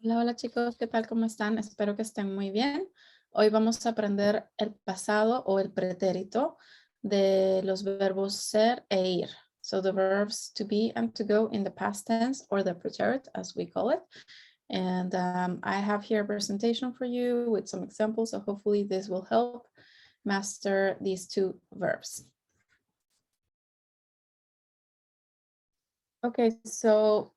Hola, hola chicos, ¿qué tal? ¿Cómo están? Espero que estén muy bien. Hoy vamos a aprender el pasado o el pretérito de los verbos ser e ir. So the verbs to be and to go in the past tense or the preterite as we call it. And I have here a presentation for you with some examples. So hopefully this will help master these two verbs. Okay, so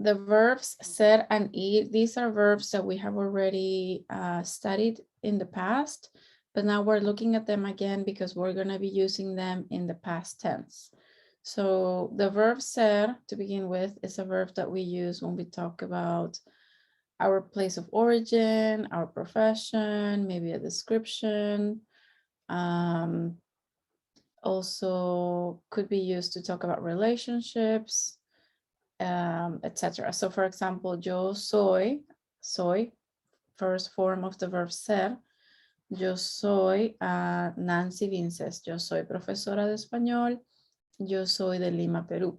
the verbs ser and ir, these are verbs that we have already studied in the past, but now we're looking at them again because we're going to be using them in the past tense. So the verb ser, to begin with, is a verb that we use when we talk about our place of origin, our profession, maybe a description. Also could be used to talk about relationships, etc. So for example, yo soy, first form of the verb ser. Yo soy Nancy Vinces. Yo soy profesora de español. Yo soy de Lima, Perú.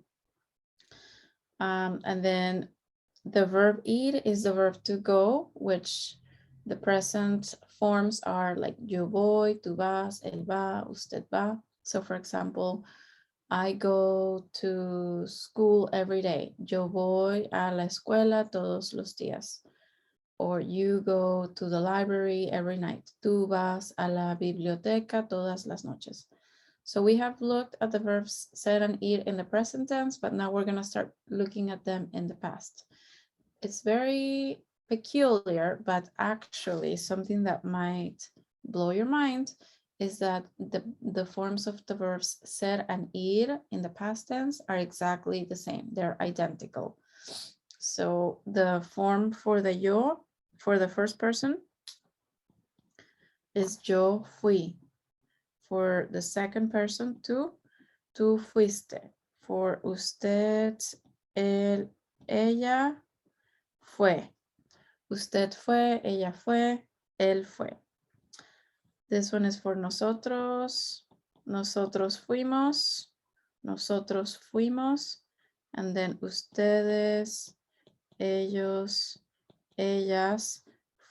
And then the verb ir is the verb to go, which the present forms are like yo voy, tú vas, él va, usted va. So for example, I go to school every day. Yo voy a la escuela todos los días. Or you go to the library every night. Tú vas a la biblioteca todas las noches. So we have looked at the verbs ser and ir in the present tense, but now we're going to start looking at them in the past. It's very peculiar, but actually something that might blow your mind is that the forms of the verbs ser and ir in the past tense are exactly the same. They're identical. So the form for the yo, for the first person, is yo fui. For the second person, tú fuiste. For usted, él, ella fue. Usted fue, ella fue, él fue. This one is for nosotros. Nosotros fuimos. Nosotros fuimos. And then ustedes, ellos, ellas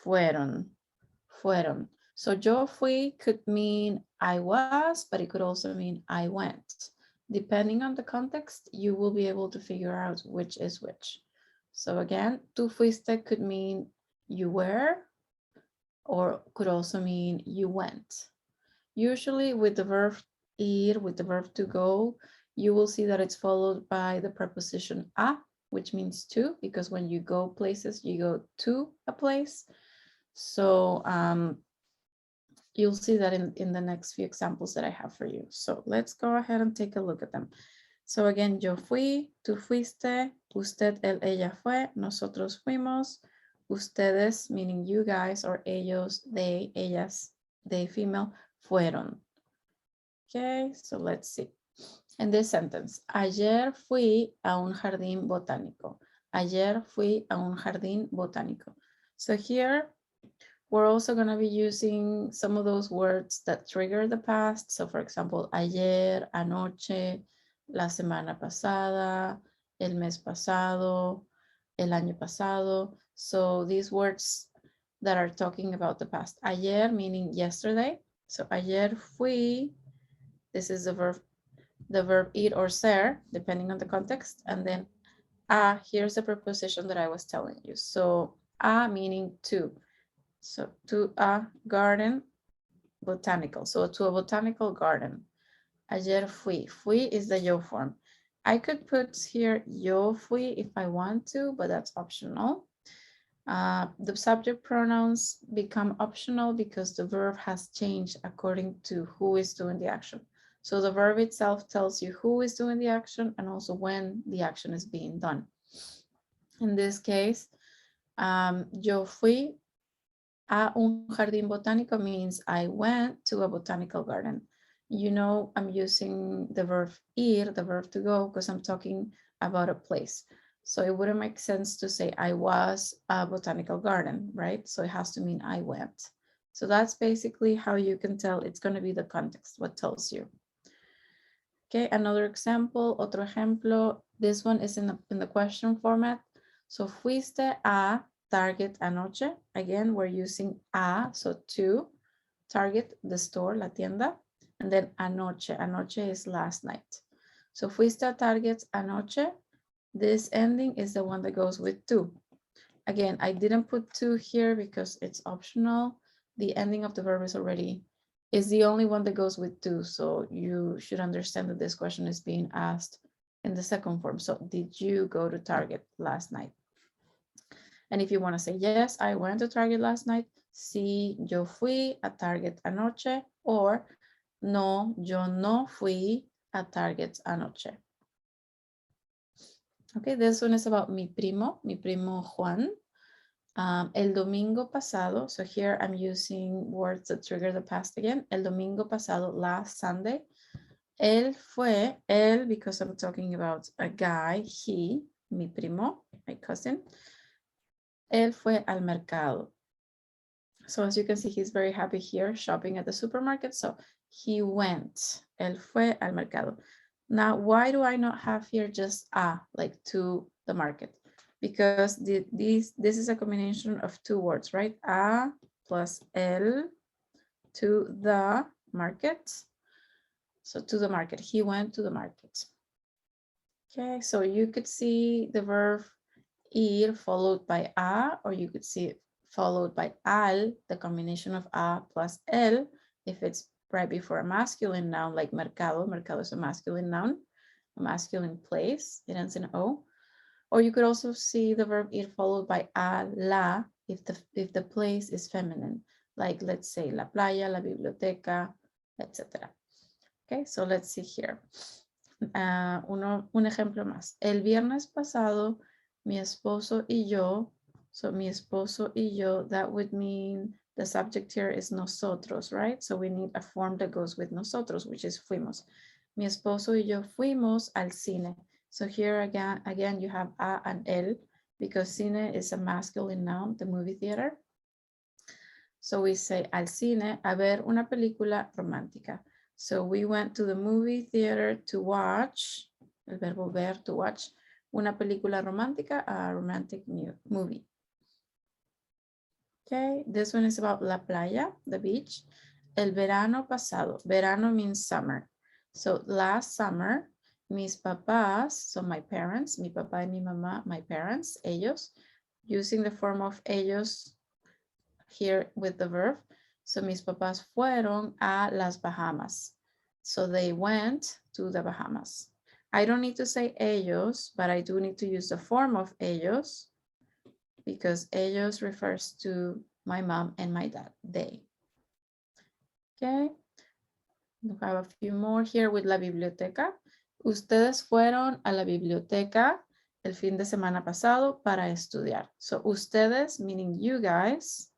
fueron. Fueron. So yo fui could mean I was, but it could also mean I went. Depending on the context, you will be able to figure out which is which. So again, tú fuiste could mean you were, or could also mean you went. Usually with the verb ir, with the verb to go, you will see that it's followed by the preposition a, which means to, because when you go places, you go to a place. So you'll see that in the next few examples that I have for you. So let's go ahead and take a look at them. So again, yo fui, tú fuiste, usted, él, ella fue, nosotros fuimos, ustedes, meaning you guys, or ellos, they, ellas, they, female, fueron. Okay, so let's see. In this sentence, ayer fui a un jardín botánico. Ayer fui a un jardín botánico. So here, we're also going to be using some of those words that trigger the past. So for example, ayer, anoche, la semana pasada, el mes pasado, el año pasado. So these words that are talking about the past. Ayer meaning yesterday. So ayer fui, this is the verb ir or ser, depending on the context. And then here's the preposition that I was telling you. So meaning to. So to a garden botanical. So to a botanical garden. Ayer fui. Fui is the yo form. I could put here yo fui if I want to, but that's optional. The subject pronouns become optional because the verb has changed according to who is doing the action. So the verb itself tells you who is doing the action and also when the action is being done. In this case, yo fui a un jardín botánico means I went to a botanical garden. You know, I'm using the verb ir, the verb to go, because I'm talking about a place. So it wouldn't make sense to say I was a botanical garden, right? So it has to mean I went. So that's basically how you can tell it's going to be the context, what tells you. Okay, another example, otro ejemplo. This one is in the question format. So fuiste a Target anoche. Again, we're using a, so to. Target, the store, la tienda. And then anoche. Anoche is last night. So fuiste a Target anoche. This ending is the one that goes with to. Again, I didn't put to here because it's optional. The ending of the verb is the only one that goes with to. So you should understand that this question is being asked in the second form. So did you go to Target last night? And if you want to say, yes, I went to Target last night. Sí, yo fui a Target anoche. Or no, yo no fui a Target anoche. Okay, this one is about mi primo Juan. El domingo pasado, so here I'm using words that trigger the past again. El domingo pasado, last Sunday. Él because I'm talking about a guy, he, mi primo, my cousin. Él fue al mercado. So as you can see, he's very happy here shopping at the supermarket. So he went. Él fue al mercado. Now, why do I not have here just a, like to the market? Because this is a combination of two words, right? A plus el to the market. So to the market, he went to the market. Okay, so you could see the verb ir followed by a, or you could see it followed by al, the combination of a plus el, if it's right before a masculine noun like mercado. Mercado is a masculine noun, a masculine place. It ends in O. Or you could also see the verb ir followed by a, la, if the place is feminine, like let's say la playa, la biblioteca, etc. Okay, so let's see here. Un ejemplo más. El viernes pasado, mi esposo y yo, so mi esposo y yo, that would mean the subject here is nosotros, right? So we need a form that goes with nosotros, which is fuimos. Mi esposo y yo fuimos al cine. So here again you have a and el, because cine is a masculine noun, the movie theater. So we say al cine a ver una película romántica. So we went to the movie theater to watch, el verbo ver, to watch, una película romántica, a romantic movie. Okay, this one is about la playa, the beach. El verano pasado, verano means summer. So last summer, mis papás, so my parents, mi papá y mi mamá, my parents, ellos, using the form of ellos here with the verb. So mis papás fueron a las Bahamas. So they went to the Bahamas. I don't need to say ellos, but I do need to use the form of ellos because ellos refers to my mom and my dad, they. Okay. We have a few more here with la biblioteca. Ustedes fueron a la biblioteca el fin de semana pasado para estudiar. So ustedes, meaning you guys,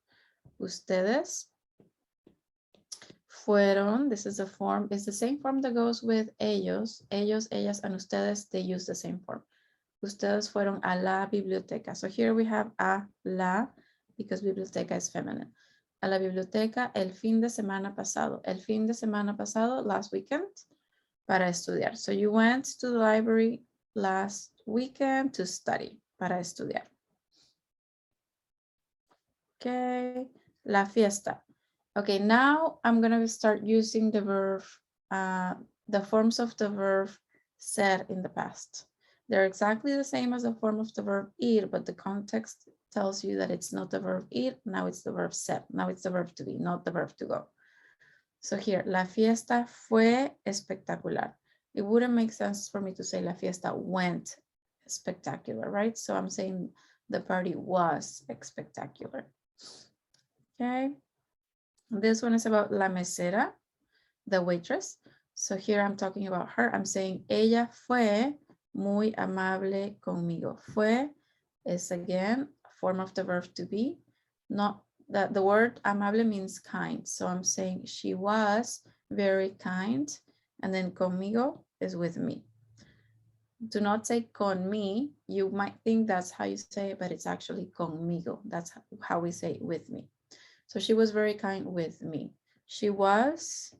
ustedes fueron, this is a form, it's the same form that goes with ellos, ellas, and ustedes, they use the same form. Ustedes fueron a la biblioteca. So here we have a la, because biblioteca is feminine. A la biblioteca el fin de semana pasado. El fin de semana pasado, last weekend, para estudiar. So you went to the library last weekend to study, para estudiar. Okay, la fiesta. Okay, now I'm going to start using the verb, the forms of the verb ser in the past. They're exactly the same as the form of the verb ir, but the context tells you that it's not the verb ir, now it's the verb ser. Now it's the verb to be, not the verb to go. So here, la fiesta fue espectacular. It wouldn't make sense for me to say la fiesta went spectacular, right? So I'm saying the party was spectacular. Okay. This one is about la mesera, the waitress. So here I'm talking about her. I'm saying ella fue muy amable conmigo. Fue is again a form of the verb to be. Not that the word amable means kind. So I'm saying she was very kind. And then conmigo is with me. Do not say con me. You might think that's how you say it, but it's actually conmigo. That's how we say it, with me. So she was very kind with me. She was,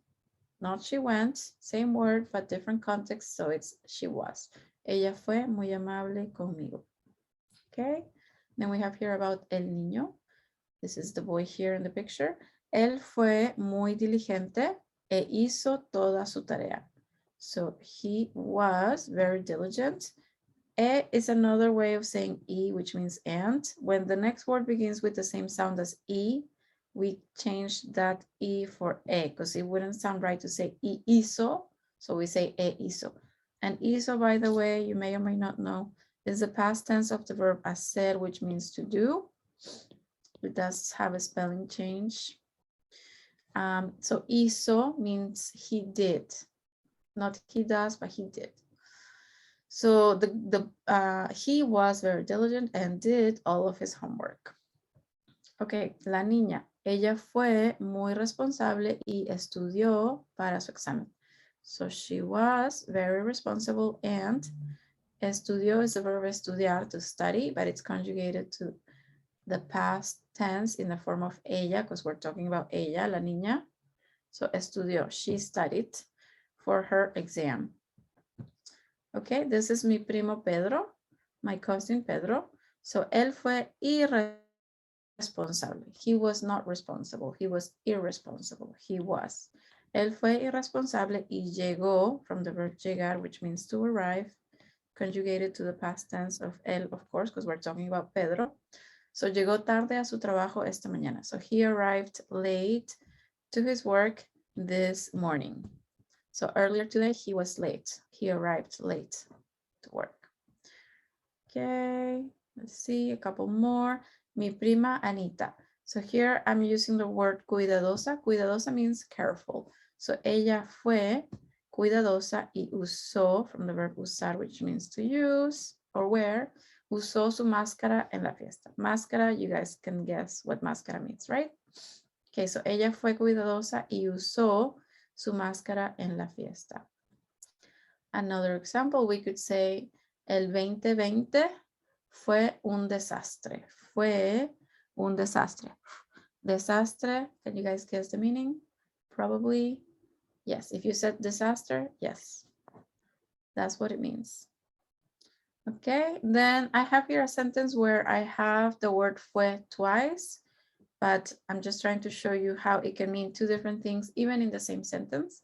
not she went, same word, but different context. So it's she was. Ella fue muy amable conmigo. Okay, then we have here about el niño. This is the boy here in the picture. Él fue muy diligente e hizo toda su tarea. So he was very diligent. E is another way of saying E, which means and. When the next word begins with the same sound as E, we change that E for E, because it wouldn't sound right to say E hizo, so we say E hizo. And hizo, by the way, you may or may not know, is the past tense of the verb hacer, which means to do. It does have a spelling change. So hizo means he did. Not he does, but he did. So he was very diligent and did all of his homework. Okay, la niña. Ella fue muy responsable y estudió para su examen. So she was very responsible and estudió is the verb estudiar, to study, but it's conjugated to the past tense in the form of ella, because we're talking about ella, la niña. So estudió, she studied for her exam. Okay, this is mi primo Pedro, my cousin Pedro. So él fue irresponsable. He was not responsible. He was irresponsible. He was. Él fue irresponsable y llegó from the verb llegar, which means to arrive, conjugated to the past tense of él, of course, because we're talking about Pedro. So llegó tarde a su trabajo esta mañana. So he arrived late to his work this morning. So earlier today, he was late. He arrived late to work. Okay, let's see a couple more. Mi prima Anita. So here I'm using the word cuidadosa. Cuidadosa means careful. So ella fue cuidadosa y usó, from the verb usar, which means to use or wear, usó su máscara en la fiesta. Máscara, you guys can guess what máscara means, right? Okay, so ella fue cuidadosa y usó su máscara en la fiesta. Another example, we could say, el 2020 fue un desastre. Fue un desastre. Desastre, can you guys guess the meaning? Probably, yes. If you said disaster, yes. That's what it means. Okay, then I have here a sentence where I have the word fue twice, but I'm just trying to show you how it can mean two different things, even in the same sentence.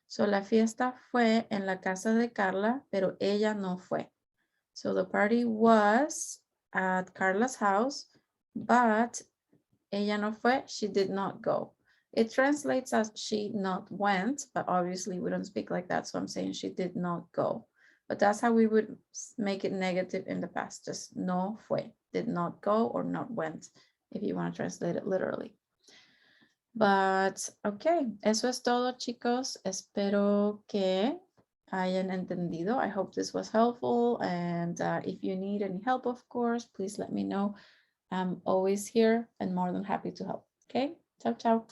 So la fiesta fue en la casa de Carla, pero ella no fue. So the party was at Carla's house, but ella no fue, she did not go. It translates as she not went, but obviously we don't speak like that. So I'm saying she did not go. But that's how we would make it negative in the past. Just no fue, did not go or not went, if you want to translate it literally. But, okay, eso es todo, chicos. Espero que hayan entendido. I hope this was helpful. And if you need any help, of course, please let me know. I'm always here and more than happy to help. Okay, ciao, ciao.